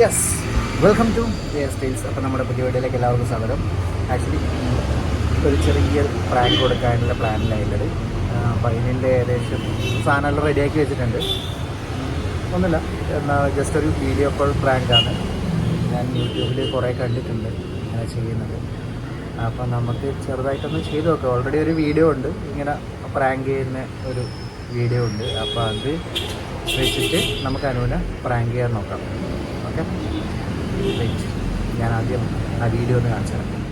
Yes, welcome to Jair styles. അപ്പോൾ നമ്മുടെ പുതിയ വീഡിയോയിലേക്ക് എല്ലാവർക്കും സ്വാഗതം. ആക്ച്വലി ഒരു ചെറിയ പ്രാങ്ക് കൊടുക്കാനുള്ള പ്ലാനിലായുള്ളത്. അപ്പോൾ അതിൻ്റെ ഏകദേശം സാധനമെല്ലാം റെഡിയാക്കി വെച്ചിട്ടുണ്ട്. ഒന്നുമില്ല, എന്നാൽ ജസ്റ്റ് ഒരു വീഡിയോ കോൾ പ്രാങ്കാണ്. ഞാൻ യൂട്യൂബിൽ കുറേ കണ്ടിട്ടുണ്ട് ഇങ്ങനെ ചെയ്യുന്നത്. അപ്പോൾ നമുക്ക് ചെറുതായിട്ടൊന്ന് ചെയ്ത് നോക്കാം. ഓൾറെഡി ഒരു വീഡിയോ ഉണ്ട്, ഇങ്ങനെ പ്രാങ്ക് ചെയ്യുന്ന ഒരു വീഡിയോ ഉണ്ട്. അപ്പോൾ അത് വെച്ചിട്ട് നമുക്ക് അനുവിനെ പ്രാങ്ക് ചെയ്യാൻ നോക്കാം. ഓക്കെ, ഞാൻ ആദ്യം ആ വീഡിയോ ഒന്ന് കാണിച്ചു തരാം.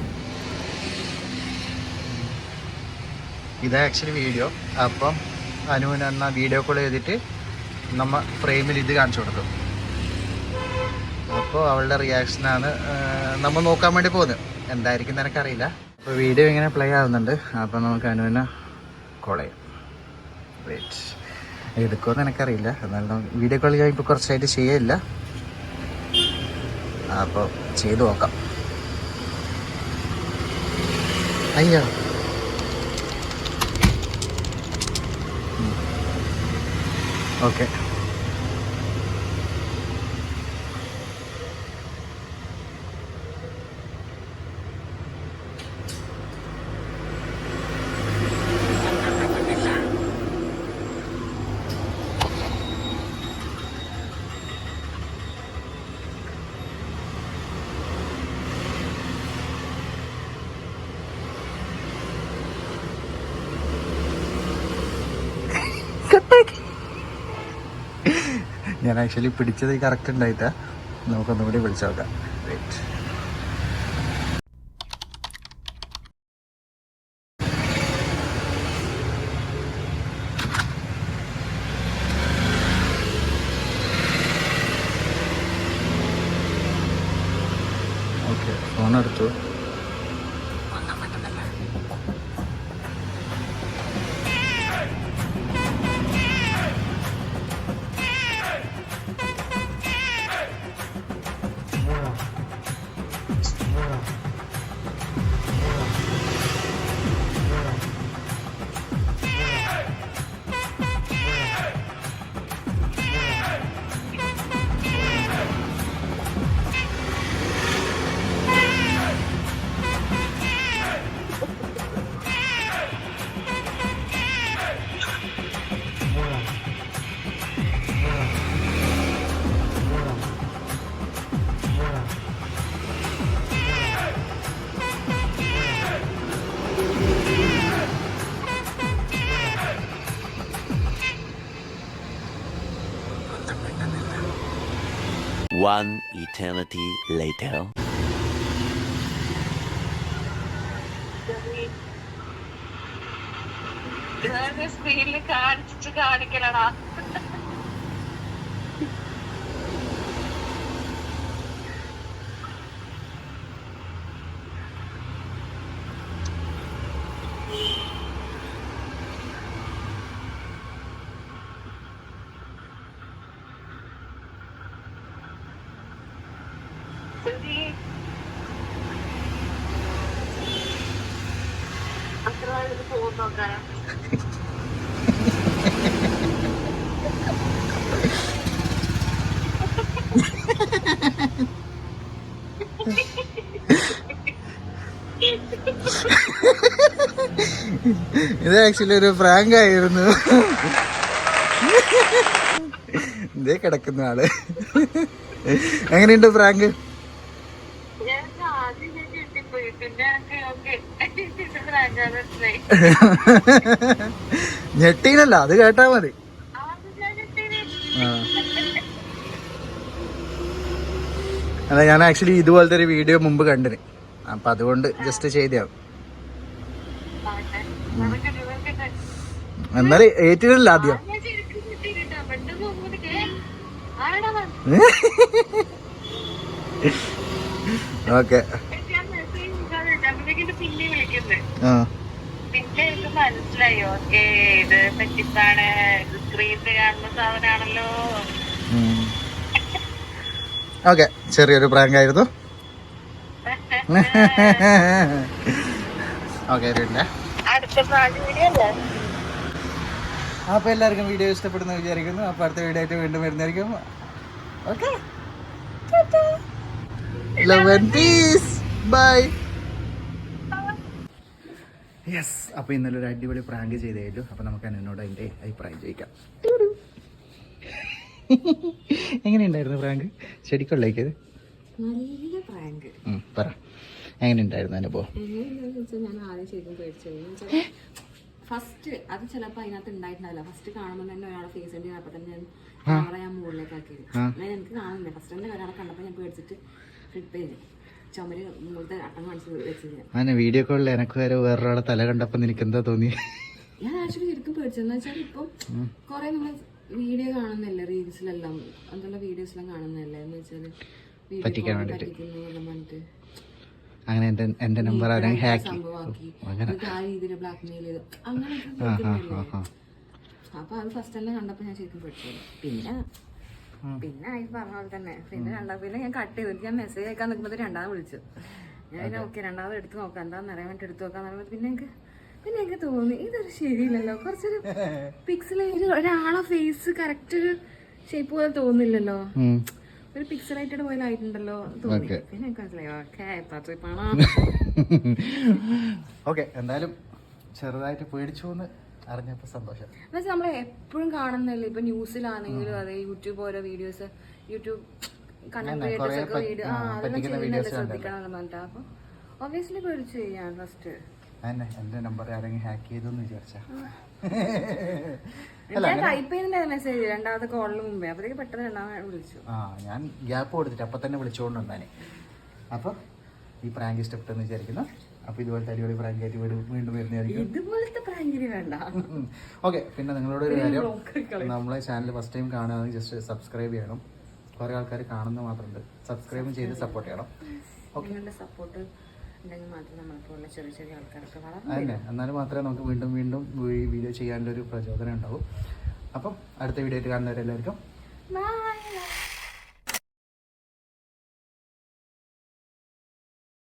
ഇത് ആക്ച്വലി വീഡിയോ. അപ്പം അനുവിന് എന്നാൽ വീഡിയോ കോൾ ചെയ്തിട്ട് നമ്മൾ ഫ്രെയിമിൽ ഇത് കാണിച്ചു കൊടുക്കും. അപ്പോൾ അവളുടെ റിയാക്ഷനാണ് നമ്മൾ നോക്കാൻ വേണ്ടി പോകുന്നത്. എന്തായിരിക്കും എനിക്കറിയില്ല. അപ്പോൾ വീഡിയോ ഇങ്ങനെ പ്ലേ ആവുന്നുണ്ട്. അപ്പോൾ നമുക്ക് അനുവിനെ കോൾ ചെയ്യാം. വെയിറ്റ്, എടുക്കുമെന്ന് എനിക്കറിയില്ല. എന്നാലും വീഡിയോ കോൾ ഞാൻ ഇപ്പോൾ കുറച്ചായിട്ട് ചെയ്യില്ല. അപ്പോൾ ചെയ്തു നോക്കാം. അയ്യോ, ഓക്കെ. ഞാൻ ആക്ച്വലി പിടിച്ചത് കറക്റ്റ് ഉണ്ടായിട്ടാ. നമുക്കൊന്നുകൂടി വിളിച്ചു നോക്കാം. Wait, okay. ഫോൺ എടുത്തു. One eternity later. സ്ക്രീനിൽ കാണിച്ചിട്ട് കാണിക്കലടാ. അത്ര ഫോൺ നോക്കാനാ. ഇത് ആക്ച്വലി ഒരു പ്രാങ്ക് ആയിരുന്നു. ഇതേ കിടക്കുന്ന ആള്. എങ്ങനെയുണ്ട് പ്രാങ്ക്? ഞെട്ടീനല്ല, അത് കേട്ടാ മതി. അല്ല, ഞാൻ ആക്ച്വലി ഇതുപോലത്തെ ഒരു വീഡിയോ മുമ്പ് കണ്ടിന്. അപ്പൊ അതുകൊണ്ട് ജസ്റ്റ് ചെയ്താവും. എന്നാലും ഏറ്റില്ല ആദ്യം. ഓക്കെ. പിന്നെ എനിക്ക് മനസ്സിലായി. ഓക്കെ, ഇത് പറ്റിപ്പാണ്. സ്ക്രീനിൽ കാണുന്ന സാധനമാണല്ലോ. ഓക്കെ, ചെറിയൊരു പ്രാങ്ക് ആയിരുന്നു. ഓക്കെ, അടുത്ത പ്രാങ്ക് വീഡിയോ അല്ലേ? അപ്പോൾ എല്ലാവർക്കും വീഡിയോ ഇഷ്ടപ്പെടുന്ന വിചാരിക്കുന്നു. അപ്പോൾ അടുത്ത വീഡിയോ ആയിട്ട് വീണ്ടും വരുന്നതായിരിക്കും. Okay. Love and peace. Bye. Yes, അപ്പോൾ ഇന്നലെ ഒരു അടിപൊളി പ്രാങ്ക് ചെയ്തായിരുന്നു. അപ്പോൾ നമുക്ക് എന്നോട് അതിൻ്റെ അഭിപ്രായം ചോദിക്കാം. എങ്ങനെയുണ്ടായിരുന്നു പ്രാങ്ക്? ശരിക്കുള്ളേക്കത് നല്ല പ്രാങ്ക്. പറ, എങ്ങനെയുണ്ടായിരുന്നു അനുഭവം? ഞാൻ ആദ്യം ശരിക്കും പേടിച്ചു. ഫസ്റ്റ് അത് ചിലപ്പോൾ അതിനകത്ത് ഉണ്ടായിട്ടുണ്ടാവില്ല. ഫസ്റ്റ് കാണുമ്പോൾ തന്നെ ഒരാളെ ഫേസ് ഉണ്ട്. അപ്പോൾ തന്നെ ഞാൻ മുകളിലേക്ക് ആക്കിയത്. ഞാൻ എനിക്ക് കാണുന്നില്ല. ഫസ്റ്റ് തന്നെ ഒരാളെ കണ്ടപ്പോൾ ഞാൻ പേടിച്ചിട്ട് ഫ്ലിപ്പ് ചെയ്ത് ചുമര് മുകളിലത്തെ അട്ടം കാണിച്ച് വെച്ചത്. അങ്ങനെ വീഡിയോ കോളിൽ എനക്ക് വരെ വേറൊരാളെ തല കണ്ടപ്പോൾ നിനക്ക് എന്താ തോന്നി? ഞാൻ ആക്ച്വലി ശരിക്കും പേടിച്ചതെന്ന് വെച്ചാൽ ഇപ്പം കുറെ നമ്മൾ വീഡിയോ കാണുന്നില്ല, റീൽസിലെല്ലാം എന്തെല്ലാം വീഡിയോസിലെല്ലാം കാണുന്നില്ലേ എന്ന് വെച്ചാൽ പറ്റിക്കാൻ വേണ്ടിട്ട് പറഞ്ഞിട്ട് അങ്ങനെ എന്റെ നമ്പർ ഹാക്ക് സംഭവമാക്കി ആ രീതിയിൽ ബ്ലാക്ക് മെയിൽ ചെയ്ത് അങ്ങനെ. അപ്പൊ അത് ഫസ്റ്റ് തന്നെ കണ്ടപ്പോ ഞാൻ ശരിക്കും പഠിച്ചു. പിന്നെ ആയി പറഞ്ഞ പോലെ തന്നെ പിന്നെ പിന്നെ ഞാൻ കട്ട് ചെയ്തു. ഞാൻ മെസ്സേജ് അയക്കാൻ നിൽക്കുമ്പോൾ രണ്ടാമത് വിളിച്ചു. ഞാൻ ഓക്കെ രണ്ടാമത് എടുത്ത് നോക്കാം എന്താന്ന് അറിയാൻ വേണ്ടി എടുത്ത് നോക്കാന്ന് പറയുമ്പോൾ പിന്നെ എനിക്ക് തോന്നി ഇതൊരു ശരിയില്ലല്ലോ. കുറച്ചൊരു പിക്സലായിട്ട് ഒരാളെ ഫേസ് കറക്റ്റ് ഒരു ഷേപ്പ് പോലെ തോന്നില്ലല്ലോ. ഒരു പിക്സലായിട്ടഡ് പോലെ ആയിട്ടുണ്ടല്ലോ തോന്നി. പിന്നെ എനിക്ക് മനസ്സിലായി ഓക്കെ. എന്തായാലും ചെറുതായിട്ട് പേടിച്ചു എന്ന് അറിഞ്ഞപ്പോ സന്തോഷം. എന്നുവെച്ചാൽ നമ്മളെ എപ്പോഴും കാണുന്നല്ലേ, ഇപ്പൊ ന്യൂസിലാണെങ്കിലും അതെ, യൂട്യൂബ് ഓരോ വീഡിയോസ്, യൂട്യൂബ് കണ്ടന്റ് ക്രിയേറ്റേഴ്സ് ഒക്കെ വീഡിയോ അതെല്ലാം ചെയ്യുന്നല്ലേ ശ്രദ്ധിക്കണം പറഞ്ഞിട്ട്. അപ്പൊ ഒബ്വിയസ്ലി പേടിച്ചു ചെയ്യാൻ ഫസ്റ്റ്. എന്റെ നമ്പർ ആരെങ്കിലും ഹാക്ക് ചെയ്തെന്ന് വിചാരിച്ചാ ഞാൻ ടൈപ്പ് ചെയ്യുന്ന മെസ്സേജ് രണ്ടാമത്തെ കോളിന് മുമ്പേ, അപ്പോഴത്തേക്ക് പെട്ടെന്ന് രണ്ടാമത് വിളിച്ചു. ഞാൻ ഗ്യാപ്പ് കൊടുത്തിട്ട് അപ്പൊ തന്നെ വിളിച്ചുകൊണ്ടുണ്ടാനെ. അപ്പൊ ഈ പ്രാങ്ക് ഇഷ്ടപ്പെട്ടെന്ന് വിചാരിക്കുന്നു. അപ്പൊ ഇതുപോലത്തെ അടിപൊളി പ്രാങ്ക് ആയിട്ട് വീണ്ടും വരുന്നതായിരിക്കും. ഇതുപോലത്തെ പ്രാങ്കിന് വേണ്ട. ഓക്കെ. പിന്നെ നിങ്ങളോട് ഒരു കാര്യം, നമ്മളെ ചാനൽ ഫസ്റ്റ് ടൈം കാണുകയാണെങ്കിൽ ജസ്റ്റ് സബ്സ്ക്രൈബ് ചെയ്യണം. കുറെ ആൾക്കാർ കാണുന്ന മാത്രമുണ്ട്. സബ്സ്ക്രൈബും ചെയ്ത് സപ്പോർട്ട് ചെയ്യണം. നിങ്ങളുടെ സപ്പോർട്ട് ഉണ്ടെങ്കിൽ മാത്രമേ നമ്മളെപ്പോലുള്ള ചെറിയ ചെറിയ ആൾക്കാരൊക്കെ അതന്നെ, എന്നാലും മാത്രമേ നമുക്ക് വീണ്ടും വീണ്ടും വീഡിയോ ചെയ്യാനുള്ള ഒരു പ്രചോദനം ഉണ്ടാവും. അപ്പം അടുത്ത വീഡിയോ ആയിട്ട് കാണുന്നവരെല്ലാവർക്കും ബൈ.